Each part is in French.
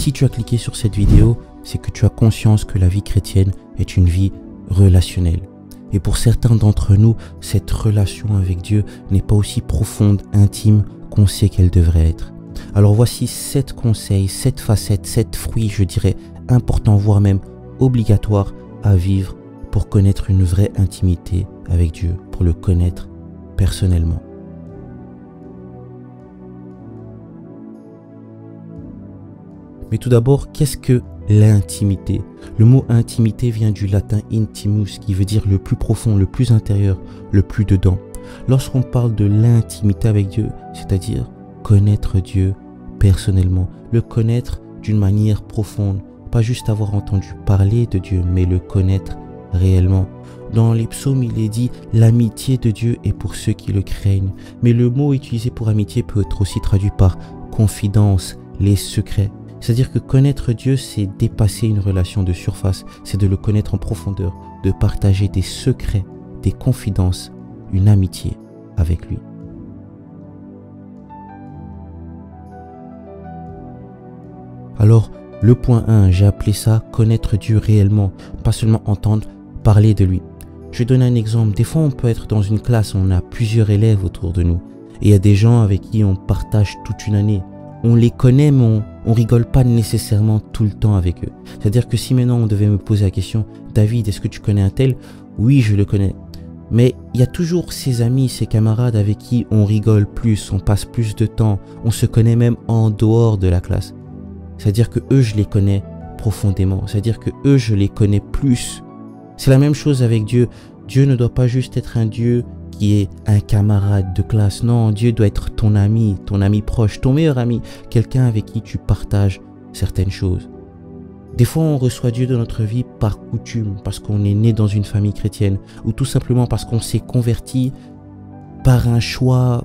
Si tu as cliqué sur cette vidéo, c'est que tu as conscience que la vie chrétienne est une vie relationnelle. Et pour certains d'entre nous, cette relation avec Dieu n'est pas aussi profonde, intime qu'on sait qu'elle devrait être. Alors voici 7 conseils, 7 facettes, 7 fruits, je dirais, importants, voire même obligatoires à vivre pour connaître une vraie intimité avec Dieu, pour le connaître personnellement. Mais tout d'abord, qu'est-ce que l'intimité? Le mot intimité vient du latin intimus, qui veut dire le plus profond, le plus intérieur, le plus dedans. Lorsqu'on parle de l'intimité avec Dieu, c'est-à-dire connaître Dieu personnellement, le connaître d'une manière profonde, pas juste avoir entendu parler de Dieu, mais le connaître réellement. Dans les psaumes, il est dit « L'amitié de Dieu est pour ceux qui le craignent ». Mais le mot utilisé pour amitié peut être aussi traduit par confidence, les secrets. C'est-à-dire que connaître Dieu, c'est dépasser une relation de surface, c'est de le connaître en profondeur, de partager des secrets, des confidences, une amitié avec lui. Alors, le point 1, j'ai appelé ça connaître Dieu réellement, pas seulement entendre parler de lui. Je vais donner un exemple. Des fois, on peut être dans une classe, on a plusieurs élèves autour de nous. Et il y a des gens avec qui on partage toute une année. On les connaît, mais on rigole pas nécessairement tout le temps avec eux. C'est-à-dire que si maintenant on devait me poser la question, David, est-ce que tu connais un tel? Oui, je le connais. Mais il y a toujours ces amis, ces camarades avec qui on rigole plus, on passe plus de temps, on se connaît même en dehors de la classe. C'est-à-dire que eux, je les connais profondément. C'est-à-dire que eux, je les connais plus. C'est la même chose avec Dieu. Dieu ne doit pas juste être un Dieu qui est un camarade de classe. Non, Dieu doit être ton ami proche, ton meilleur ami, quelqu'un avec qui tu partages certaines choses. Des fois, on reçoit Dieu dans notre vie par coutume, parce qu'on est né dans une famille chrétienne, ou tout simplement parce qu'on s'est converti par un choix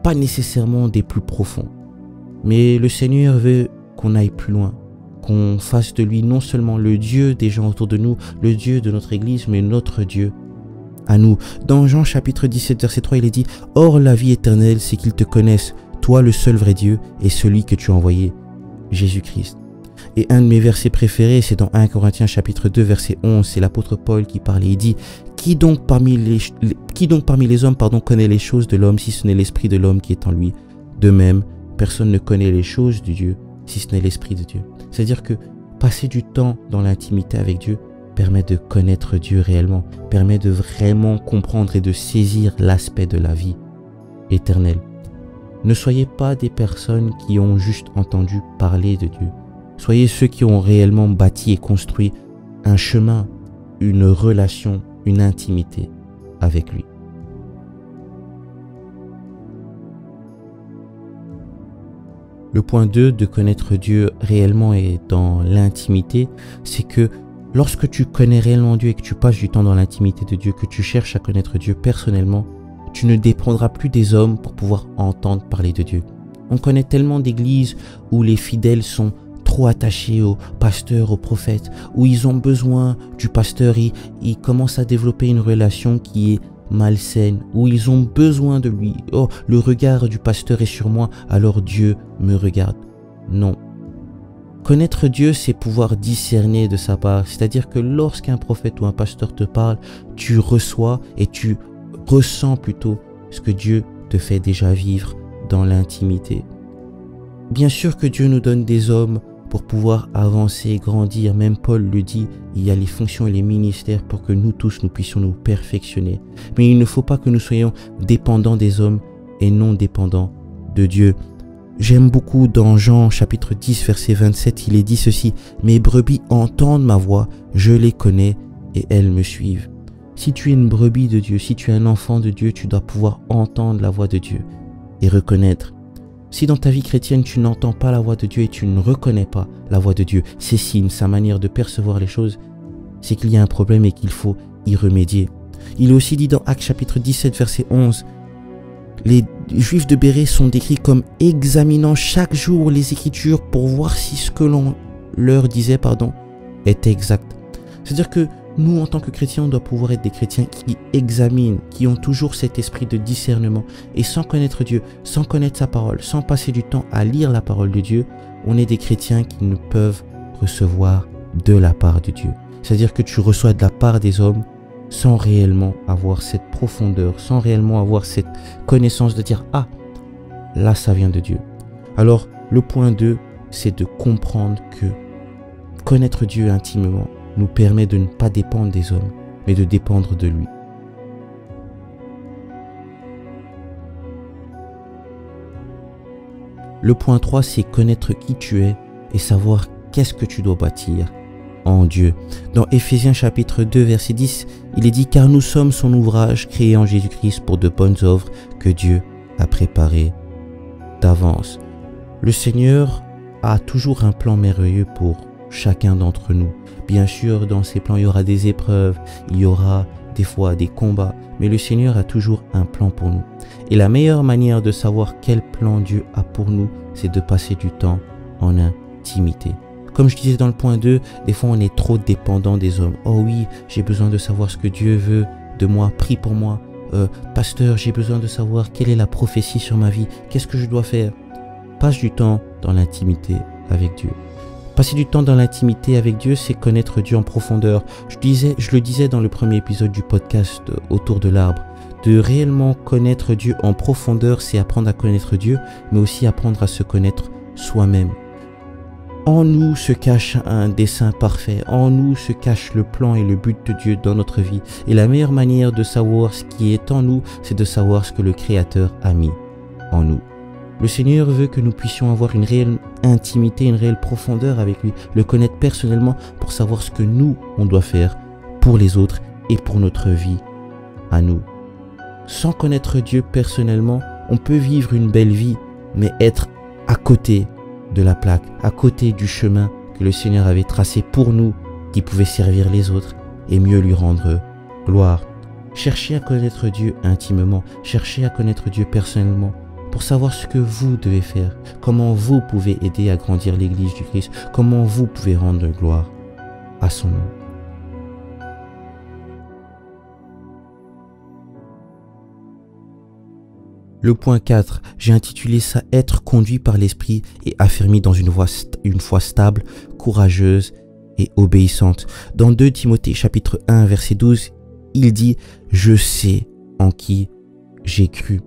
pas nécessairement des plus profonds. Mais le Seigneur veut qu'on aille plus loin, qu'on fasse de lui non seulement le Dieu des gens autour de nous, le Dieu de notre Église, mais notre Dieu à nous. Dans Jean chapitre 17 verset 3, il est dit « Or la vie éternelle, c'est qu'ils te connaissent, toi le seul vrai Dieu et celui que tu as envoyé, Jésus-Christ. » Et un de mes versets préférés, c'est dans 1 Corinthiens chapitre 2 verset 11, c'est l'apôtre Paul qui parle et il dit « Qui donc parmi les hommes connaît les choses de l'homme si ce n'est l'esprit de l'homme qui est en lui? De même, personne ne connaît les choses de Dieu si ce n'est l'esprit de Dieu. » C'est-à-dire que passer du temps dans l'intimité avec Dieu permet de connaître Dieu réellement, permet de vraiment comprendre et de saisir l'aspect de la vie éternelle. Ne soyez pas des personnes qui ont juste entendu parler de Dieu. Soyez ceux qui ont réellement bâti et construit un chemin, une relation, une intimité avec lui. Le point 2 de connaître Dieu réellement et dans l'intimité, c'est que lorsque tu connais réellement Dieu et que tu passes du temps dans l'intimité de Dieu, que tu cherches à connaître Dieu personnellement, tu ne dépendras plus des hommes pour pouvoir entendre parler de Dieu. On connaît tellement d'églises où les fidèles sont trop attachés au pasteur, au prophète, où ils ont besoin du pasteur, ils commencent à développer une relation qui est malsaine, où ils ont besoin de lui. Oh, le regard du pasteur est sur moi, alors Dieu me regarde. Non. Connaître Dieu, c'est pouvoir discerner de sa part. C'est-à-dire que lorsqu'un prophète ou un pasteur te parle, tu reçois et tu ressens plutôt ce que Dieu te fait déjà vivre dans l'intimité. Bien sûr que Dieu nous donne des hommes pour pouvoir avancer, grandir. Même Paul le dit, il y a les fonctions et les ministères pour que nous tous, nous puissions nous perfectionner. Mais il ne faut pas que nous soyons dépendants des hommes et non dépendants de Dieu. J'aime beaucoup dans Jean chapitre 10 verset 27, il est dit ceci « Mes brebis entendent ma voix, je les connais et elles me suivent. » Si tu es une brebis de Dieu, si tu es un enfant de Dieu, tu dois pouvoir entendre la voix de Dieu et reconnaître. Si dans ta vie chrétienne, tu n'entends pas la voix de Dieu et tu ne reconnais pas la voix de Dieu, ses signes, sa manière de percevoir les choses, c'est qu'il y a un problème et qu'il faut y remédier. Il est aussi dit dans Actes chapitre 17 verset 11, les Juifs de Bérée sont décrits comme examinant chaque jour les Écritures pour voir si ce que l'on leur disait est exact. C'est-à-dire que nous, en tant que chrétiens, on doit pouvoir être des chrétiens qui examinent, qui ont toujours cet esprit de discernement. Et sans connaître Dieu, sans connaître sa parole, sans passer du temps à lire la parole de Dieu, on est des chrétiens qui ne peuvent recevoir de la part de Dieu. C'est-à-dire que tu reçois de la part des hommes sans réellement avoir cette profondeur, sans réellement avoir cette connaissance de dire « Ah, là ça vient de Dieu ». Alors le point 2, c'est de comprendre que connaître Dieu intimement nous permet de ne pas dépendre des hommes, mais de dépendre de lui. Le point 3, c'est connaître qui tu es et savoir qu'est-ce que tu dois bâtir en Dieu. Dans Éphésiens chapitre 2, verset 10, il est dit « Car nous sommes son ouvrage créé en Jésus-Christ pour de bonnes œuvres que Dieu a préparées d'avance. » Le Seigneur a toujours un plan merveilleux pour chacun d'entre nous. Bien sûr, dans ces plans, il y aura des épreuves, il y aura des fois des combats, mais le Seigneur a toujours un plan pour nous. Et la meilleure manière de savoir quel plan Dieu a pour nous, c'est de passer du temps en intimité. Comme je disais dans le point 2, des fois on est trop dépendant des hommes. Oh oui, j'ai besoin de savoir ce que Dieu veut de moi, prie pour moi. Pasteur, j'ai besoin de savoir quelle est la prophétie sur ma vie, qu'est-ce que je dois faire. Passe du temps dans l'intimité avec Dieu. Passer du temps dans l'intimité avec Dieu, c'est connaître Dieu en profondeur. Je le disais dans le premier épisode du podcast Autour de l'arbre. De réellement connaître Dieu en profondeur, c'est apprendre à connaître Dieu, mais aussi apprendre à se connaître soi-même. En nous se cache un dessein parfait. En nous se cache le plan et le but de Dieu dans notre vie. Et la meilleure manière de savoir ce qui est en nous, c'est de savoir ce que le Créateur a mis en nous. Le Seigneur veut que nous puissions avoir une réelle intimité, une réelle profondeur avec lui, le connaître personnellement pour savoir ce que nous, on doit faire pour les autres et pour notre vie à nous. Sans connaître Dieu personnellement, on peut vivre une belle vie, mais être à côté de la plaque, à côté du chemin que le Seigneur avait tracé pour nous, qui pouvait servir les autres et mieux lui rendre gloire. Cherchez à connaître Dieu intimement, cherchez à connaître Dieu personnellement, pour savoir ce que vous devez faire, comment vous pouvez aider à grandir l'Église du Christ, comment vous pouvez rendre gloire à son nom. Le point 4, j'ai intitulé ça « Être conduit par l'Esprit et affermi dans une foi stable, courageuse et obéissante ». Dans 2 Timothée chapitre 1 verset 12, il dit « Je sais en qui j'ai cru ».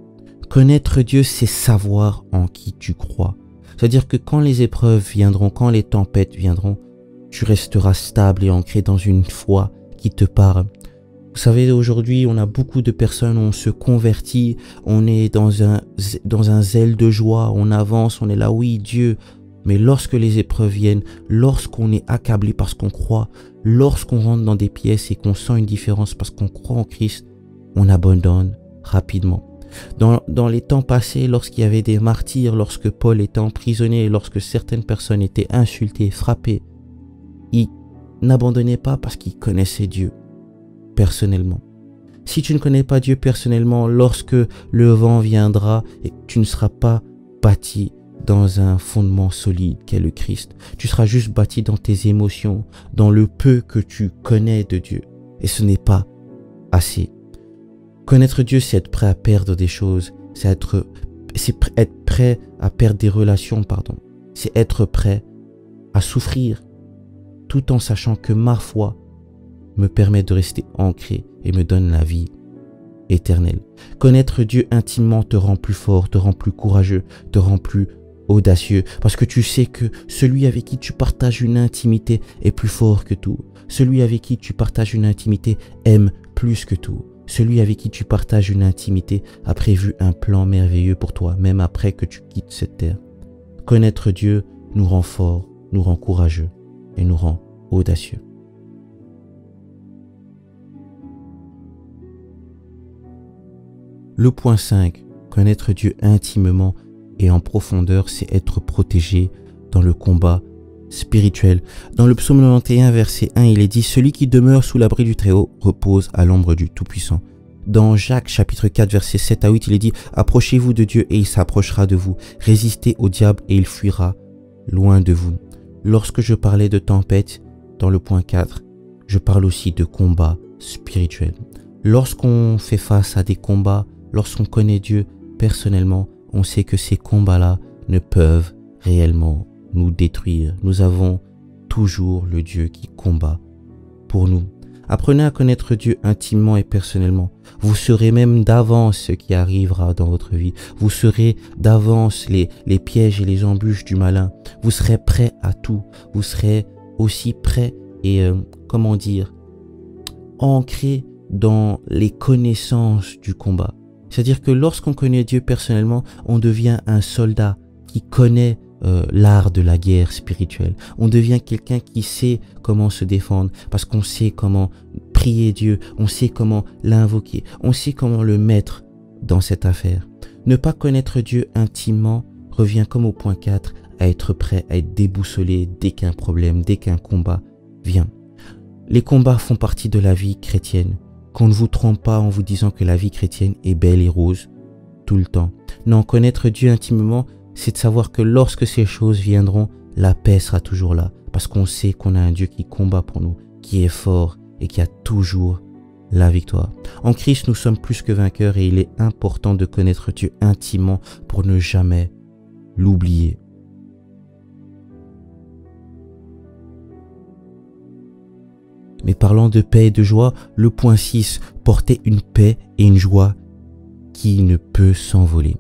Connaître Dieu, c'est savoir en qui tu crois. C'est-à-dire que quand les épreuves viendront, quand les tempêtes viendront, tu resteras stable et ancré dans une foi qui te parle. Vous savez, aujourd'hui, on a beaucoup de personnes, on se convertit, on est dans un zèle de joie, on avance, on est là, oui, Dieu. Mais lorsque les épreuves viennent, lorsqu'on est accablé parce qu'on croit, lorsqu'on rentre dans des pièces et qu'on sent une différence parce qu'on croit en Christ, on abandonne rapidement. Dans les temps passés, lorsqu'il y avait des martyrs, lorsque Paul était emprisonné, lorsque certaines personnes étaient insultées, frappées, ils n'abandonnaient pas parce qu'ils connaissaient Dieu personnellement. Si tu ne connais pas Dieu personnellement, lorsque le vent viendra et tu ne seras pas bâti dans un fondement solide qu'est le Christ, tu seras juste bâti dans tes émotions, dans le peu que tu connais de Dieu. Et ce n'est pas assez. Connaître Dieu, c'est être prêt à perdre des choses, c'est être prêt à perdre des relations, c'est être prêt à souffrir, tout en sachant que ma foi me permet de rester ancré et me donne la vie éternelle. Connaître Dieu intimement te rend plus fort, te rend plus courageux, te rend plus audacieux, parce que tu sais que celui avec qui tu partages une intimité est plus fort que tout. Celui avec qui tu partages une intimité aime plus que tout. Celui avec qui tu partages une intimité a prévu un plan merveilleux pour toi, même après que tu quittes cette terre. Connaître Dieu nous rend forts, nous rend courageux et nous rend audacieux. Le point 5, connaître Dieu intimement et en profondeur, c'est être protégé dans le combat spirituel. Dans le psaume 91, verset 1, il est dit « Celui qui demeure sous l'abri du Très-Haut repose à l'ombre du Tout-Puissant ». Dans Jacques, chapitre 4, verset 7 à 8, il est dit « Approchez-vous de Dieu et il s'approchera de vous. Résistez au diable et il fuira loin de vous. » Lorsque je parlais de tempête, dans le point 4, je parle aussi de combat spirituel. Lorsqu'on fait face à des combats, lorsqu'on connaît Dieu personnellement, on sait que ces combats-là ne peuvent réellement nous détruire. Nous avons toujours le Dieu qui combat pour nous. Apprenez à connaître Dieu intimement et personnellement. Vous saurez même d'avance ce qui arrivera dans votre vie. Vous saurez d'avance les pièges et les embûches du malin. Vous serez prêt à tout. Vous serez aussi prêt et, ancré dans les connaissances du combat. C'est-à-dire que lorsqu'on connaît Dieu personnellement, on devient un soldat qui connaît l'art de la guerre spirituelle. On devient quelqu'un qui sait comment se défendre parce qu'on sait comment prier Dieu, on sait comment l'invoquer, on sait comment le mettre dans cette affaire. Ne pas connaître Dieu intimement revient comme au point 4 à être prêt à être déboussolé dès qu'un problème, dès qu'un combat vient. Les combats font partie de la vie chrétienne. Qu'on ne vous trompe pas en vous disant que la vie chrétienne est belle et rose tout le temps. Non, connaître Dieu intimement, c'est de savoir que lorsque ces choses viendront, la paix sera toujours là. Parce qu'on sait qu'on a un Dieu qui combat pour nous, qui est fort et qui a toujours la victoire. En Christ, nous sommes plus que vainqueurs et il est important de connaître Dieu intimement pour ne jamais l'oublier. Mais parlant de paix et de joie, le point 6, porter une paix et une joie qui ne peut s'envoler.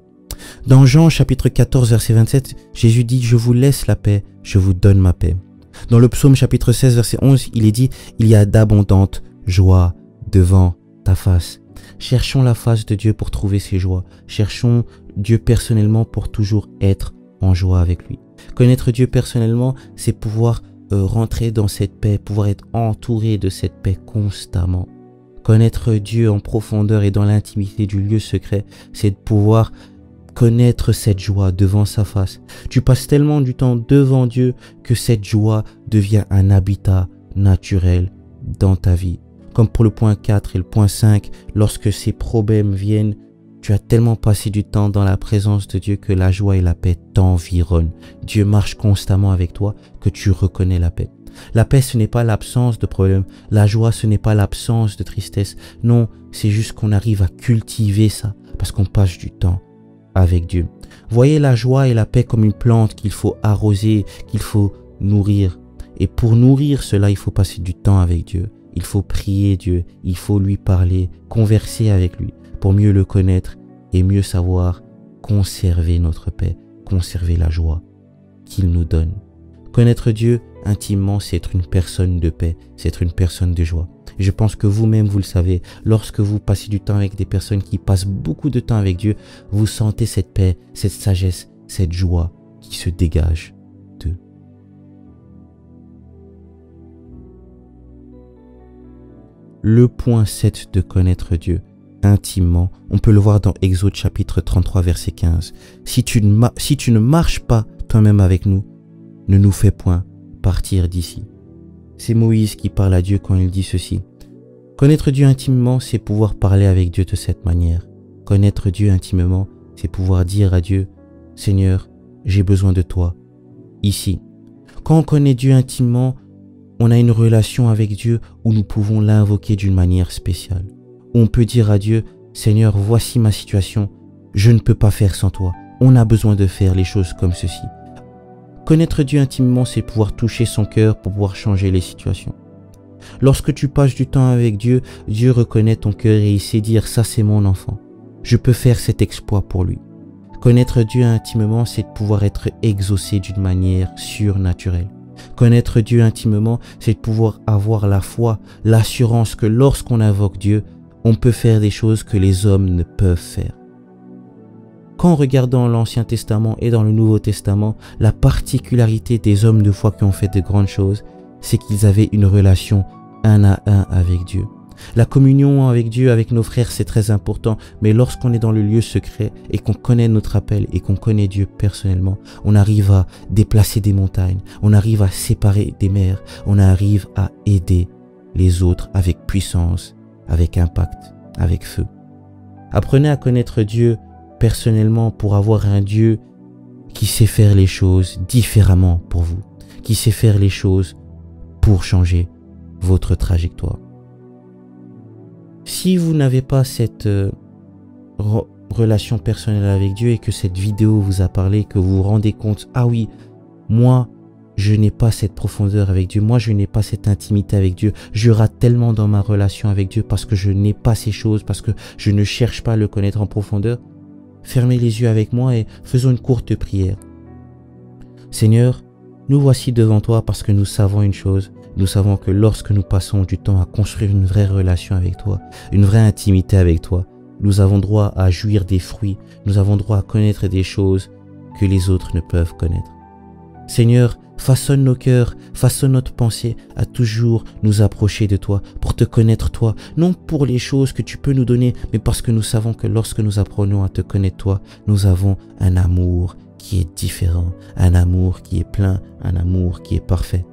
Dans Jean chapitre 14 verset 27, Jésus dit « Je vous laisse la paix, je vous donne ma paix ». Dans le psaume chapitre 16 verset 11, il est dit « Il y a d'abondantes joies devant ta face ». Cherchons la face de Dieu pour trouver ses joies. Cherchons Dieu personnellement pour toujours être en joie avec lui. Connaître Dieu personnellement, c'est pouvoir rentrer dans cette paix, pouvoir être entouré de cette paix constamment. Connaître Dieu en profondeur et dans l'intimité du lieu secret, c'est de pouvoir connaître cette joie devant sa face. Tu passes tellement du temps devant Dieu que cette joie devient un habitat naturel dans ta vie. Comme pour le point 4 et le point 5, lorsque ces problèmes viennent, tu as tellement passé du temps dans la présence de Dieu que la joie et la paix t'environnent. Dieu marche constamment avec toi que tu reconnais la paix. La paix, ce n'est pas l'absence de problème. La joie, ce n'est pas l'absence de tristesse. Non, c'est juste qu'on arrive à cultiver ça parce qu'on passe du temps avec Dieu. Voyez la joie et la paix comme une plante qu'il faut arroser, qu'il faut nourrir. Et pour nourrir cela, il faut passer du temps avec Dieu. Il faut prier Dieu, il faut lui parler, converser avec lui pour mieux le connaître et mieux savoir conserver notre paix, conserver la joie qu'il nous donne. Connaître Dieu intimement, c'est être une personne de paix, c'est être une personne de joie. Et je pense que vous-même, vous le savez, lorsque vous passez du temps avec des personnes qui passent beaucoup de temps avec Dieu, vous sentez cette paix, cette sagesse, cette joie qui se dégage d'eux. Le point 7 de connaître Dieu intimement, on peut le voir dans Exode chapitre 33 verset 15. Si tu ne marches pas toi-même avec nous, ne nous fais point partir d'ici. C'est Moïse qui parle à Dieu quand il dit ceci. Connaître Dieu intimement, c'est pouvoir parler avec Dieu de cette manière. Connaître Dieu intimement, c'est pouvoir dire à Dieu, Seigneur, j'ai besoin de toi, ici. Quand on connaît Dieu intimement, on a une relation avec Dieu où nous pouvons l'invoquer d'une manière spéciale. On peut dire à Dieu, Seigneur, voici ma situation, je ne peux pas faire sans toi. On a besoin de faire les choses comme ceci. Connaître Dieu intimement, c'est pouvoir toucher son cœur pour pouvoir changer les situations. Lorsque tu passes du temps avec Dieu, Dieu reconnaît ton cœur et il sait dire, ça c'est mon enfant. Je peux faire cet exploit pour lui. Connaître Dieu intimement, c'est de pouvoir être exaucé d'une manière surnaturelle. Connaître Dieu intimement, c'est de pouvoir avoir la foi, l'assurance que lorsqu'on invoque Dieu, on peut faire des choses que les hommes ne peuvent faire. Qu'en regardant l'Ancien Testament et dans le Nouveau Testament, la particularité des hommes de foi qui ont fait de grandes choses, c'est qu'ils avaient une relation un à un avec Dieu. La communion avec Dieu, avec nos frères, c'est très important, mais lorsqu'on est dans le lieu secret et qu'on connaît notre appel et qu'on connaît Dieu personnellement, on arrive à déplacer des montagnes, on arrive à séparer des mers, on arrive à aider les autres avec puissance, avec impact, avec feu. Apprenez à connaître Dieu personnellement pour avoir un Dieu qui sait faire les choses différemment pour vous, qui sait faire les choses pour changer votre trajectoire. Si vous n'avez pas cette relation personnelle avec Dieu et que cette vidéo vous a parlé, que vous vous rendez compte, ah oui, Moi, je n'ai pas cette profondeur avec Dieu. Moi, je n'ai pas cette intimité avec Dieu. Je rate tellement dans ma relation avec Dieu parce que je n'ai pas ces choses, parce que je ne cherche pas à le connaître en profondeur. Fermez les yeux avec moi et faisons une courte prière. Seigneur, nous voici devant toi parce que nous savons une chose. Nous savons que lorsque nous passons du temps à construire une vraie relation avec toi, une vraie intimité avec toi, nous avons droit à jouir des fruits, nous avons droit à connaître des choses que les autres ne peuvent connaître. Seigneur, façonne nos cœurs, façonne notre pensée à toujours nous approcher de toi, pour te connaître toi, non pour les choses que tu peux nous donner, mais parce que nous savons que lorsque nous apprenons à te connaître toi, nous avons un amour qui est différent, un amour qui est plein, un amour qui est parfait.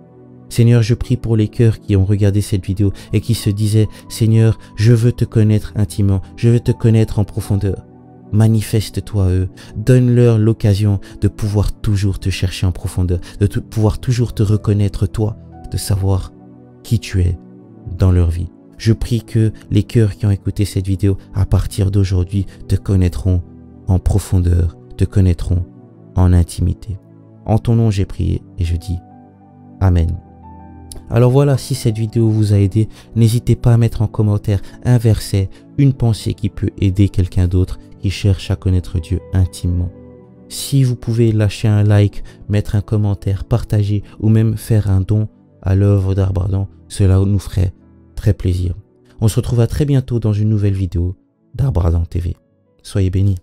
Seigneur, je prie pour les cœurs qui ont regardé cette vidéo et qui se disaient, Seigneur, je veux te connaître intimement, je veux te connaître en profondeur. Manifeste-toi à eux, donne-leur l'occasion de pouvoir toujours te chercher en profondeur, de pouvoir toujours te reconnaître toi, de savoir qui tu es dans leur vie. Je prie que les cœurs qui ont écouté cette vidéo, à partir d'aujourd'hui, te connaîtront en profondeur, te connaîtront en intimité. En ton nom, j'ai prié et je dis Amen. Alors voilà, si cette vidéo vous a aidé, n'hésitez pas à mettre en commentaire un verset, une pensée qui peut aider quelqu'un d'autre qui cherche à connaître Dieu intimement. Si vous pouvez lâcher un like, mettre un commentaire, partager ou même faire un don à l'œuvre d'Arbre Ardent, cela nous ferait très plaisir. On se retrouve à très bientôt dans une nouvelle vidéo d'Arbre Ardent TV. Soyez bénis.